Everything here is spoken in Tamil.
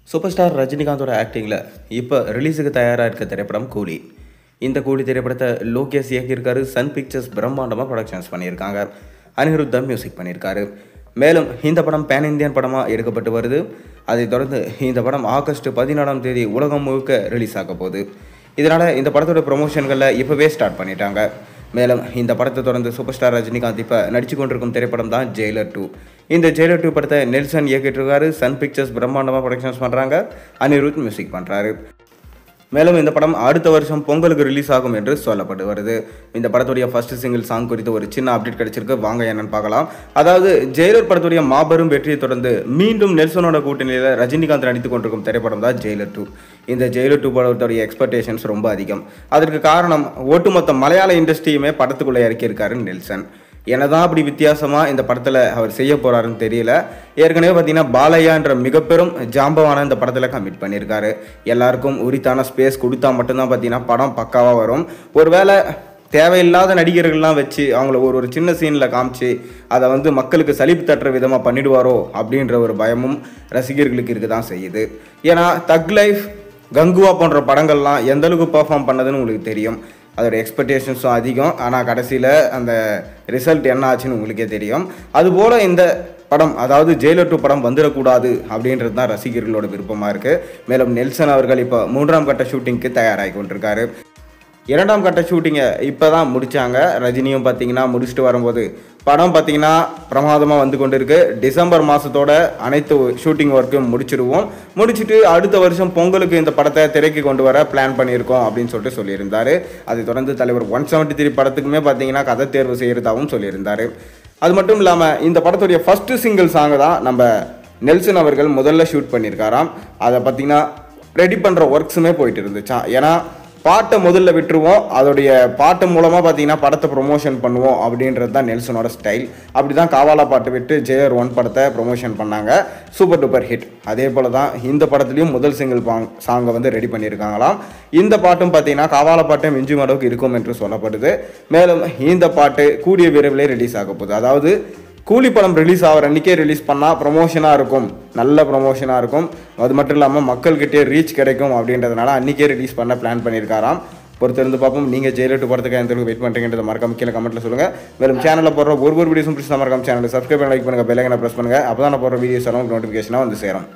சூப்பர் ஸ்டார் ரஜினிகாந்தோட ஆக்டிங்கில் இப்போ ரிலீஸுக்கு தயாராக இருக்க திரைப்படம் கூலி. இந்த கூலி திரைப்படத்தை லோகேஷ் இயக்கியிருக்காரு. சன் பிக்சர்ஸ் பிரம்மாண்டமாக ப்ரொடக்ஷன்ஸ் பண்ணியிருக்காங்க. அனிருத் தான் மியூசிக் பண்ணியிருக்காரு. மேலும் இந்த படம் பேன் இந்தியன் படமாக எடுக்கப்பட்டு வருது. அதைத் தொடர்ந்து இந்த படம் ஆகஸ்ட் 14ஆம் தேதி உலகம் முழுக்க ரிலீஸ் ஆக போகுது. இதனால் இந்த படத்தோட ப்ரொமோஷன்களில் இப்போவே ஸ்டார்ட் பண்ணிட்டாங்க. மேலும் இந்த படத்தை தொடர்ந்து சூப்பர் ஸ்டார் ரஜினிகாந்த் இப்போ நடிச்சு கொண்டிருக்கும் திரைப்படம் தான் ஜெயிலர் 2. இந்த ஜெயிலர் 2 படத்தை நெல்சன் இயக்கிட்டு இருக்காரு. சன் பிக்சர்ஸ் பிரம்மாண்டமாக ப்ரொடக்ஷன்ஸ் பண்ணுறாங்க. அனிருத் மியூசிக் பண்ணுறாரு. மேலும் இந்த படம் அடுத்த வருஷம் பொங்கலுக்கு ரிலீஸ் ஆகும் என்று சொல்லப்பட்டு வருது. இந்த படத்துடைய ஃபர்ஸ்ட் சிங்கிள் சாங் குறித்து ஒரு சின்ன அப்டேட் கிடைச்சிருக்கு. வாங்க என்னன்னு பார்க்கலாம். அதாவது ஜெயிலர் படத்துடைய மாபெரும் வெற்றியை தொடர்ந்து மீண்டும் நெல்சனோட கூட்டணியில் ரஜினிகாந்த் நடித்துக் கொண்டிருக்கும் திரைப்படம் தான் ஜெயிலர் 2. இந்த ஜெயிலர் 2 படத்துடைய எக்ஸ்பெக்டேஷன்ஸ் ரொம்ப அதிகம். அதற்கு காரணம் ஒட்டுமொத்த மலையாள இண்டஸ்ட்ரியுமே படத்துக்குள்ளே இறக்கியிருக்காரு நெல்சன். என்னதான் அப்படி வித்தியாசமாக இந்த படத்தில் அவர் செய்ய போகிறாருன்னு தெரியல. ஏற்கனவே பார்த்தீங்கன்னா பாலையான்ற மிகப்பெரும் ஜாம்பவான இந்த படத்தில் கமிட் பண்ணியிருக்காரு. எல்லாருக்கும் உரித்தான ஸ்பேஸ் கொடுத்தா மட்டும்தான் பார்த்தீங்கன்னா படம் பக்காவாக வரும். ஒருவேளை தேவையில்லாத நடிகர்கள்லாம் வச்சு அவங்கள ஒரு சின்ன சீனில் காமிச்சு அதை மக்களுக்கு சலிப்பு தட்டுற விதமாக பண்ணிடுவாரோ அப்படின்ற ஒரு பயமும் ரசிகர்களுக்கு இருக்க தான் செய்யுது. ஏன்னா தக் லைஃப், கங்குவா போன்ற படங்கள்லாம் எந்தளவுக்கு பர்ஃபார்ம் பண்ணதுன்னு உங்களுக்கு தெரியும். அதோட எக்ஸ்பெக்டேஷன்ஸும் அதிகம். ஆனால் கடைசியில் அந்த ரிசல்ட் என்ன ஆச்சுன்னு உங்களுக்கே தெரியும். அதுபோல் இந்த படம், அதாவது ஜெயிலர் 2 படம் வந்துடக்கூடாது அப்படின்றது தான் ரசிகர்களோட விருப்பமாக இருக்குது. மேலும் நெல்சன் அவர்கள் இப்போ 3ஆம் கட்ட ஷூட்டிங்க்கு தயாராகி கொண்டிருக்காரு. 2ஆம் கட்ட ஷூட்டிங்கை இப்போ தான் முடித்தாங்க. ரஜினியும் பார்த்தீங்கன்னா முடிச்சுட்டு வரும்போது படம் பார்த்தீங்கன்னா பிரமாதமாக வந்து கொண்டு இருக்கு. டிசம்பர் மாதத்தோட அனைத்து ஷூட்டிங் ஒர்க்கும் முடிச்சுட்டு அடுத்த வருஷம் பொங்கலுக்கு இந்த படத்தை திரைக்கு கொண்டு வர பிளான் பண்ணியிருக்கோம் அப்படின்னு சொல்லியிருந்தார். அதை தொடர்ந்து தலைவர் 173 படத்துக்குமே பார்த்தீங்கன்னா கதை தேர்வு செய்கிறதாகவும் சொல்லியிருந்தார். அது மட்டும் இல்லாமல் இந்த படத்துடைய ஃபஸ்ட்டு சிங்கிள் சாங்கை தான் நம்ம நெல்சன் அவர்கள் முதல்ல ஷூட் பண்ணியிருக்காராம். அதை பார்த்தீங்கன்னா ரெடி பண்ணுற ஒர்க்ஸுமே போயிட்டு இருந்துச்சான். ஏன்னா பாட்டை முதல்ல விட்டுருவோம், அதோடைய பாட்டு மூலமாக பார்த்தீங்கன்னா படத்தை ப்ரொமோஷன் பண்ணுவோம் அப்படின்றது தான் நெல்சனோட ஸ்டைல். அப்படி தான் காவாலா பாட்டு விட்டு ஜெயர் 1 படத்தை ப்ரொமோஷன் பண்ணாங்க. Super duper hit. அதே போல் தான் இந்த படத்துலையும் முதல் சிங்கிள் சாங்கை ரெடி பண்ணியிருக்காங்களாம். இந்த பாட்டும் பார்த்தீங்கன்னா காவாலா பாட்டை மிஞ்சும் அளவுக்கு இருக்கும் என்று சொல்லப்படுது. மேலும் இந்த பாட்டு கூடிய விரைவிலே ரிலீஸ் ஆக போகுது. அதாவது கூலி படம் ரிலீஸ் ஆகிற அன்றைக்கே ரிலீஸ் பண்ணால் ப்ரொமோஷனாக இருக்கும், நல்ல ப்ரொமோஷனாக இருக்கும். அது மட்டும் இல்லாமல் மக்கள்கிட்டே ரீச் கிடைக்கும் அப்படின்றதுனால அன்றைக்கே ரிலீஸ் பண்ண பிளான் பண்ணியிருக்காராம். பொறுத்திருந்து பார்ப்போம். நீங்கள் ஜெயிலர் 2 படத்துக்கு எந்த அளவுக்கு வெயிட் பண்ணுறீங்கன்றத மறக்காம கீழே கமெண்ட்டில் சொல்லுங்கள். மேலும் சேனலில் போடுற ஒரு வீடியோஸும் பிடிச்சா மறக்காம சேனலை சப்ஸ்கிரைப் பண்ணி லைக் பண்ணுங்கள், பெல் ஐக்கனை ப்ரெஸ் பண்ணுங்கள். அப்போ தான் நான் போடுற வீடியோஸ் எல்லாம் நோட்டிஃபிகேஷனாக வந்து சேரும்.